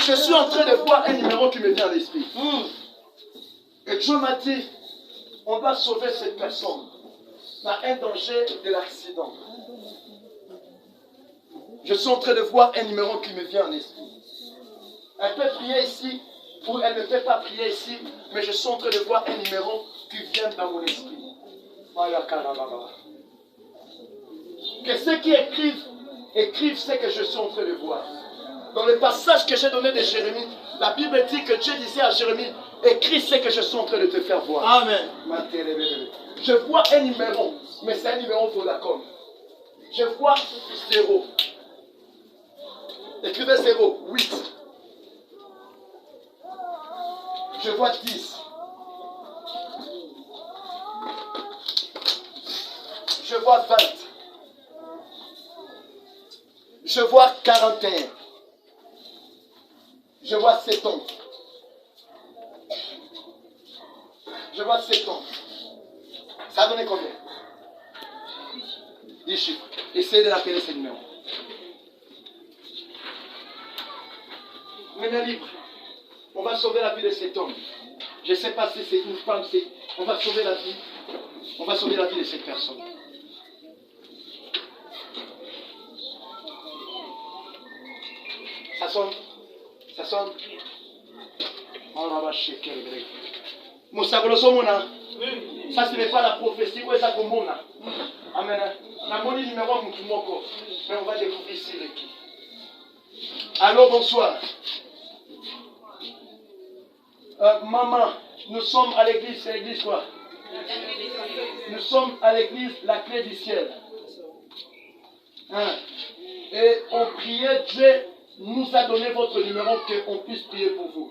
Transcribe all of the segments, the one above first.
Je suis en train de voir un numéro qui me vient à l'esprit. Et Dieu m'a dit, on doit sauver cette personne par un danger de l'accident. Je suis en train de voir un numéro qui me vient à l'esprit. Elle peut prier ici, ou elle ne peut pas prier ici, mais je suis en train de voir un numéro qui vient dans mon esprit. Que ceux qui écrivent ce que je suis en train de voir. Dans le passage que j'ai donné de Jérémie, la Bible dit que Dieu disait à Jérémie, écris ce que je suis en train de te faire voir. Amen. Je vois un numéro, mais c'est un numéro Vodacom. Je vois 0. Écrivez 0, 8. Je vois 10. Je vois 20. Je vois 41. Je vois 7 ans. Je vois 7 ans. Ça a donné combien? 10 chiffres. Essayez de l'appeler ce numéro. Maintenant libre. On va sauver la vie de cet homme. Je ne sais pas si c'est une femme, on va sauver la vie. On va sauver la vie de cette personne. Ça sonne. Ça sonne. On va checker le grec. Moussagolosomona. Ça, ce n'est pas la prophétie. Où est ça qu'on mona? Amen. On a mon numéro Moutumoko. Mais on va découvrir ici le qui. Allô, bonsoir. Maman, nous sommes à l'église. C'est l'église quoi? Nous sommes à l'église La Clé du Ciel. Hein? Et on priait, Dieu nous a donné votre numéro qu'on puisse prier pour vous.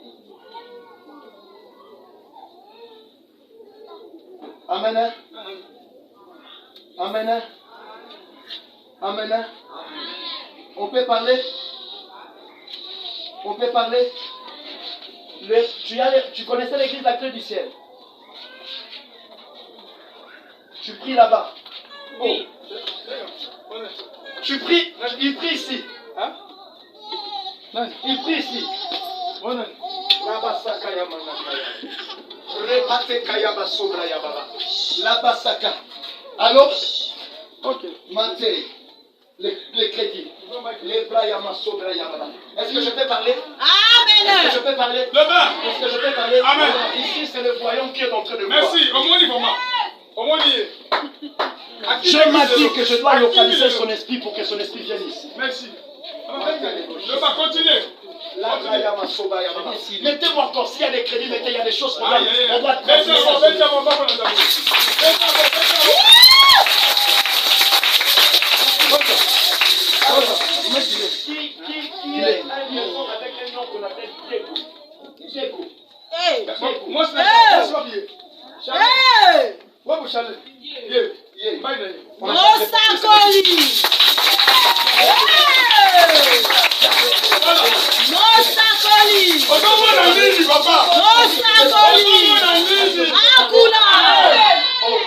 Amen. Amen. Amen. On peut parler? On peut parler? Tu connaissais l'église La Clé du Ciel? Tu pries là-bas. Oh. Tu pries, il prie ici. Hein? Il prie ici. Alors, ok. Manté, les crédits. Est-ce que je peux parler? Amen. Est-ce que je peux parler? Est-ce que je peux parler? Amen. Ici, c'est le voyant qui est en train de voir. Merci. Au moins, maman. Au moins, Dieu m'a dit que je dois localiser son esprit pour que son esprit vienne ici. Merci. Je vais continuer. Mettez-moi encore, s'il y a des crédits, mettez, il y a des choses qu'on doit qui est un liaison avec un nom qu'on appelle Diego. Diego. Moi, c'est pas bien. Ouais, vous chalez.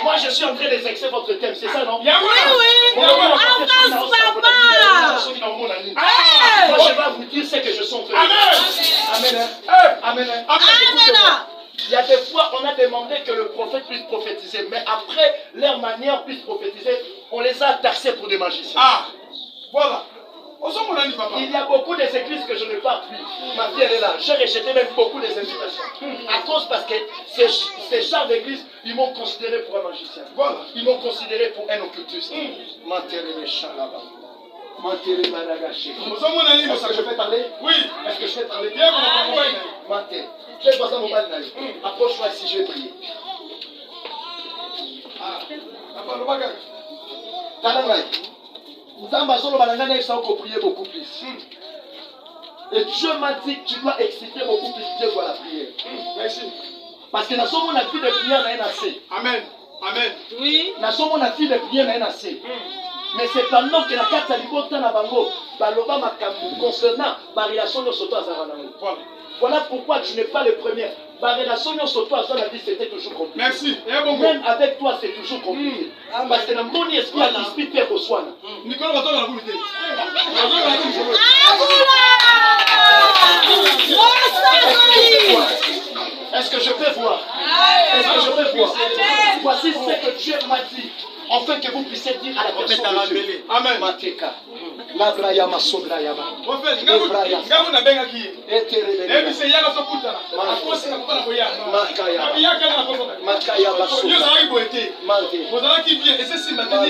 Moi, je suis en train d'exercer votre thème, c'est ça, non? Oui, oui. Avance, papa. Moi, je vais vous dire ce que je suis en train de dire. Amen. Amen. Il y a des fois, on a demandé que le prophète puisse prophétiser, mais après, leur manière puisse prophétiser, on les a taxés pour des magiciens. Ah, voilà. Il y a beaucoup des églises que je n'ai pas pris. Ma fille, elle est là. J'ai rejeté même beaucoup des invitations. À cause parce que ces genres d'églises, ils m'ont considéré pour un magicien. Voilà. Ils m'ont considéré pour un occultiste. Est-ce que je peux parler? Oui. Est-ce que je peux parler? Bien, approche-moi ici, je vais prier. Il faut prier beaucoup plus. Et Dieu m'a dit que tu dois exciter beaucoup plus Dieu pour la prière. Merci. Parce que nous sommes la fille de prière dans NAC. Amen. Amen. Oui. Nous sommes la fille de prière dans NAC. Mais c'est pendant que la carte à l'ibota na bango, baloba makambu concernant ma relation de soto azaranango. Voilà pourquoi tu n'es pas le premier. Ma relation de soto azaranango, c'était toujours compliqué. Merci. Même avec toi, c'est toujours compliqué. Parce que dans mon esprit, il y a l'esprit père au soin. Nicolas va la boule. Est-ce que je peux voir? Est-ce que je peux voir? Voici ce que Dieu m'a dit. Enfin que vous puissiez dire à la personne de Dieu. Amen. Mateka. La brayama sobrayama. Prophète, ngamu na benga ki. Ebi se yaka so puta. Akosi na kutana boya. Makaya. Abi yaka na koso. Makaya baso. Yo za ibo ete. Mante. Bozala ki bien et c'est si maintenant.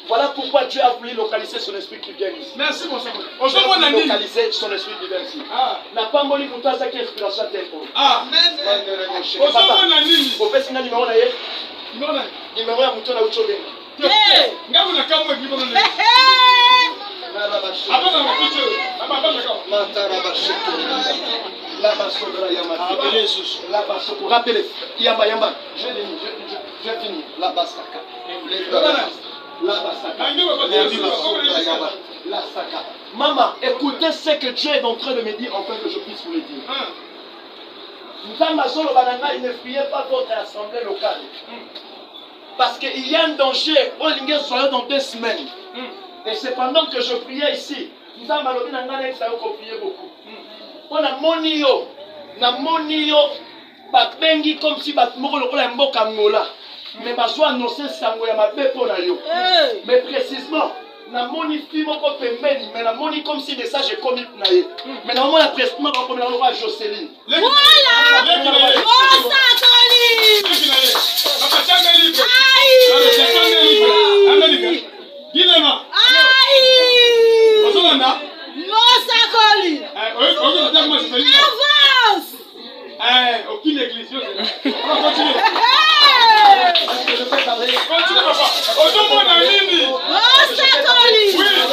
Voilà pourquoi Dieu a voulu localiser son esprit qui vient ici. Merci mon Seigneur. Dieu a voulu localiser son esprit qui vient ici. Ah. N'a pas moli pour toi ça qui est inspiration tempo. Ah. Papa. Professeur na numéro na ye. Numéro ya muto na uchobe. Ngamu na kamwe bibo na. Rappelez, Yamba Yamba, j'ai fini. La Basaka. La Saka. Maman, écoutez ce que Dieu est en train de me dire, enfin que je puisse vous le dire. Il ne priez pas votre assemblée locale. Parce qu'il y a un danger. On dans 2 semaines. Et c'est pendant que je priais ici. Nous avons prié beaucoup. On a monio. Na monio. Babengi comme si batmoko lokola mboka ngola. Mais bazo annoncer sango ya mabe pona yo. Mais précisément na moni fi moko pembeni mais na moni comme si message est commis na ye. Mais na moni précisément comme na lokola Jocelyne. Voilà. Oh Satoli. Papa jamais libre. Avance! Aucune église. Est-ce que je peux parler? Continue, papa.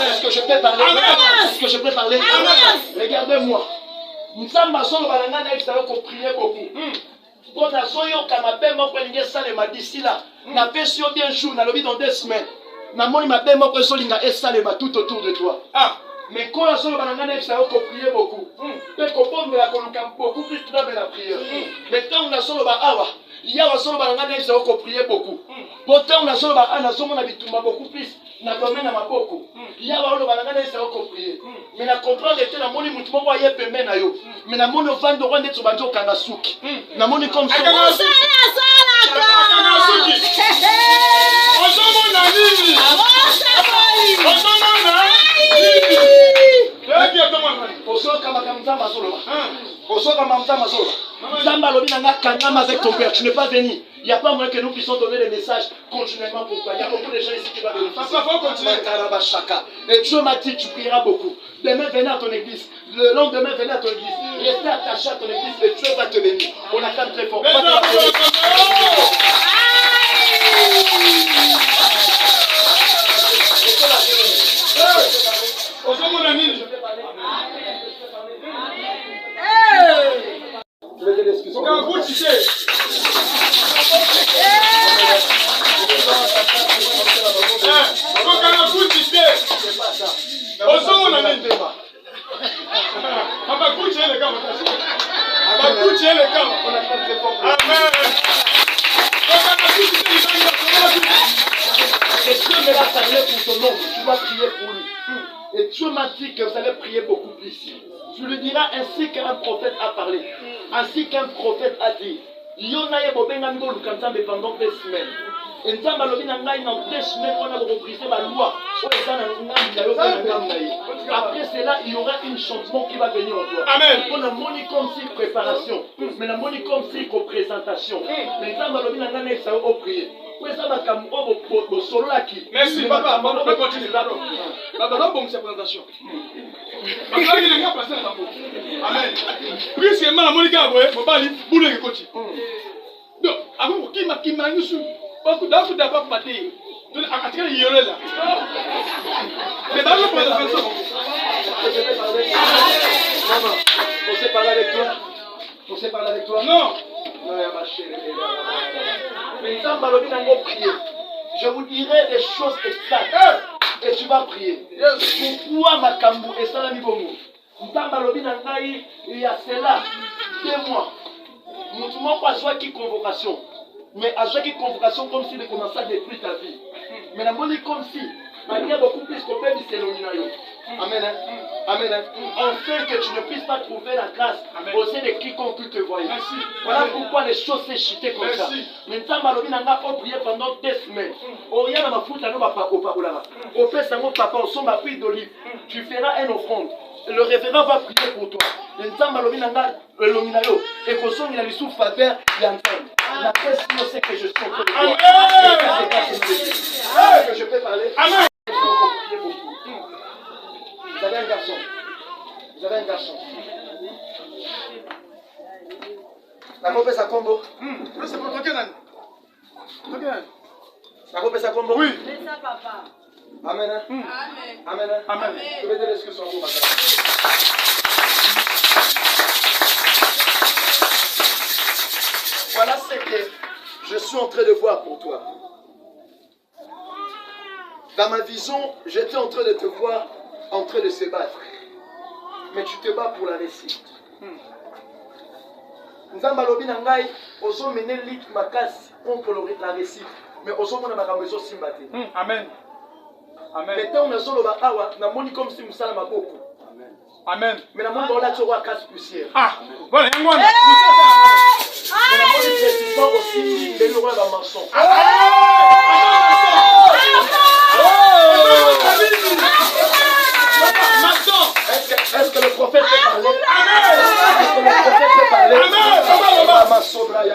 Est-ce que je peux parler? Est-ce que je peux parler? Regardez-moi. Nous sommes à son balanga na exalo ko prier beaucoup. Pour na soyo kamabe moko linge sale madisi là. Na pesio bien jour na lobi dans 2 semaines. Na moni mabe moko solinga esalema tout autour de toi. Ah. Mais quand la soeur balanga exalo ko prier beaucoup. Peut comprendre la koluka beaucoup plus dans la prière. Mais quand la soeur ba awa, il y a la soeur balanga exalo ko prier beaucoup. Pourtant la soeur ba ana somo na bitumba beaucoup plus. Na domaine na maboko. Il y a la balanga exalo ko prier. Mais na comprendre que la moni mutu moko aye pembe na yo. Mais na moni vando rwande to banjo kanga suki. Na moni comme ça. Avec ton père, tu n'es pas venu. Il n'y a pas moyen que nous puissions donner des messages continuellement pour toi. Il y a beaucoup de gens ici qui vont venir. Et Dieu m'a dit, tu prieras beaucoup. Demain, venez à ton église. Le lendemain, venez à ton église. Restez attaché à ton église et Dieu va te bénir. On acclame très fort. Je vais te l'excuser. Et Dieu me l'a parlé pour ton nom, tu vas prier pour lui. Et Dieu m'a dit que vous allez prier beaucoup plus. Tu lui diras ainsi qu'un prophète a parlé, ainsi qu'un prophète a dit. Yonaye bobenga ngolu kantambe pendant 2 semaines. Et nzamba lobi na ngai dans 2 semaines on a rebriser la loi. Après cela, il y aura un changement qui va venir en toi. Amen. On a moni comme si préparation, mais on a moni comme si présentation. Mais nzamba lobi na ngai ça au prier. Merci papa, on peut continuer. Papa, bon, c'est présentation. Amen. Puisque ma Monica boy, mon bali, boule que coach. Donc, avant qui m'a eu sous. Beaucoup d'affaires d'abord maté. Donc, à quel il y là. C'est dans le présentation. Maman, on s'est parlé avec toi. On s'est parlé avec toi. Non. Mais je vous dirai des choses exactes. Et tu vas prier. Pourquoi ma kambu et salami bongo? Il y a cela 2 mois. Nous pas joué qui convocation. Mais à chaque convocation comme s'il commençait à détruire ta vie. Mais la monnaie comme si. Il y a beaucoup plus qu'on peut dire. Amen. Amen. Enfin que tu ne puisses pas trouver la grâce au sein de quiconque te voit. Voilà pourquoi les choses s'est chitées comme ça. Maintenant, Malobi n'a pas prié pendant 2 semaines. Rien n'a foutu à nos papas au papa. Au fait, c'est mon papa, au son ma pluie d'olive. Tu feras un offrande. Le révérend va prier pour toi. Maintenant, Malobi n'a pas le lominayo. Et qu'au son, il a le souffle faber, il entend. La presse, c'est que je suis en train de voir. Que je peux parler. Amen. Vous avez un garçon. Vous avez un garçon. La coupe est sa combo. C'est pour toi que La coupe est sa combo. Oui. C'est ça, papa. Amen. Amen. Amen. Amen. Je vais dire ce que son vous maintenant. Voilà ce que je suis en train de voir pour toi. Dans ma vision, j'étais en train de te voir en train de se battre. Mais tu te bats pour la réussite. Nzamba lobi na ngai ozo mener lit makasi contre la réussite. Mais ozo mona makambo ezo simbate. Amen. Amen. Mais tant on azo loba awa na moni comme si musala maboko. Amen. Amen. Mais na moni on a tsowa casse poussière. Ah, voilà, yango wana. Mais na moni précisément aussi ndelo wa ba mensonge. Est-ce que le prophète peut parler? Est-ce que le prophète peut parler?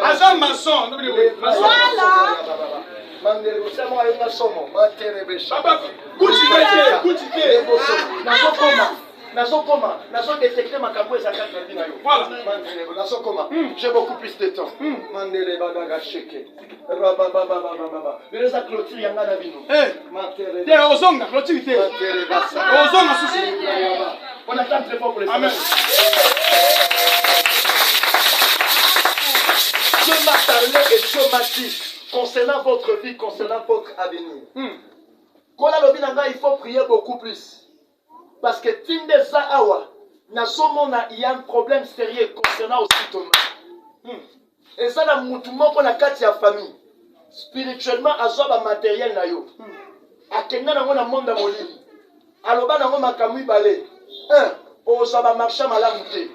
Azam maçon. J'ai beaucoup plus de temps. On attend très fort pour les Amen. Dieu m'a parlé et Dieu m'a dit concernant votre vie, concernant votre avenir. Quand il faut prier beaucoup plus. Parce que Tinde Zaawa, il y a un problème sérieux concernant aussi Thomas. Et ça, dans le pour la carte de la famille, spirituellement, à soi, matériel, na yo. A Kenya, dans le monde de Molili. Alors, dans le Makamui Balé. Ça va marcher à la montée.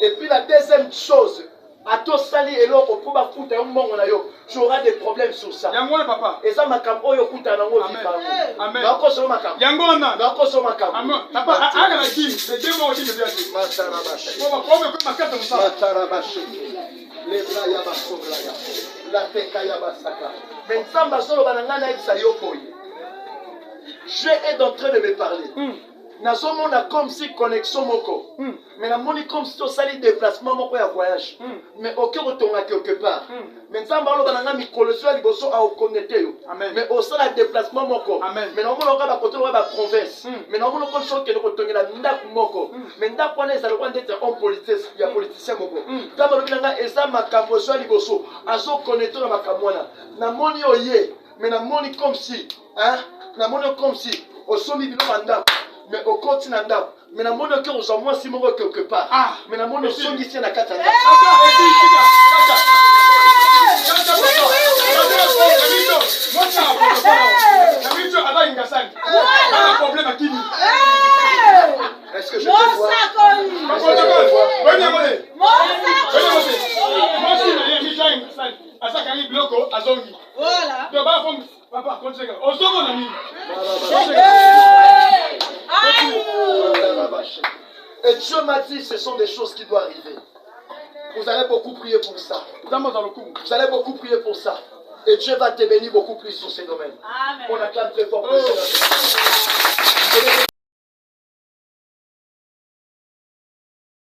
Et puis la deuxième chose, à tout sali et l'autre, pour ma foutre un moment, j'aurai des problèmes sur ça. Yango papa. Et ça, ma cam, oh, yo, kuta na ngo Amen. Amen. Yango so ma cam. Yango na. Yango so ma cam. Amen. Papa, aga la kim, c'est 2 mois aussi de bien. Matarabashi. Bon, comme ma carte comme ça. Matarabashi. Les bras ya basonga ya. La teka ya basaka. Mais samba solo banangana isa yokoye. Je est en train de me parler. Nazomona comme si connexion moko. Mais la moni comme si tu sali déplacement moko ya voyage. Mais aucun retour à quelque part. Mais ça va l'obana mi kolosio liboso a connecté yo. Mais au sein de déplacement moko. Mais non mona ba côté ba province. Mais non mona comme so que le kotongela ndak moko. Mais ndak wana ezalo kwa ndete en politique ya politicien moko. Kama lobina eza makambo so liboso azo connecté na makambo wana. Na moni oye. Mais na moni comme si na moni comme si au sommet bilo manda. Mais au continent, mais dans mon cœur, on s'en voit si mon quelque part. Mais dans mon son ici, on a 4 ans. Est-ce que je peux voir? Et Dieu m'a dit, ce sont des choses qui doivent arriver. Vous allez beaucoup prier pour ça. Vous allez beaucoup prier pour ça. Et Dieu va te bénir beaucoup plus sur ces domaines. On acclame très fort pour ça.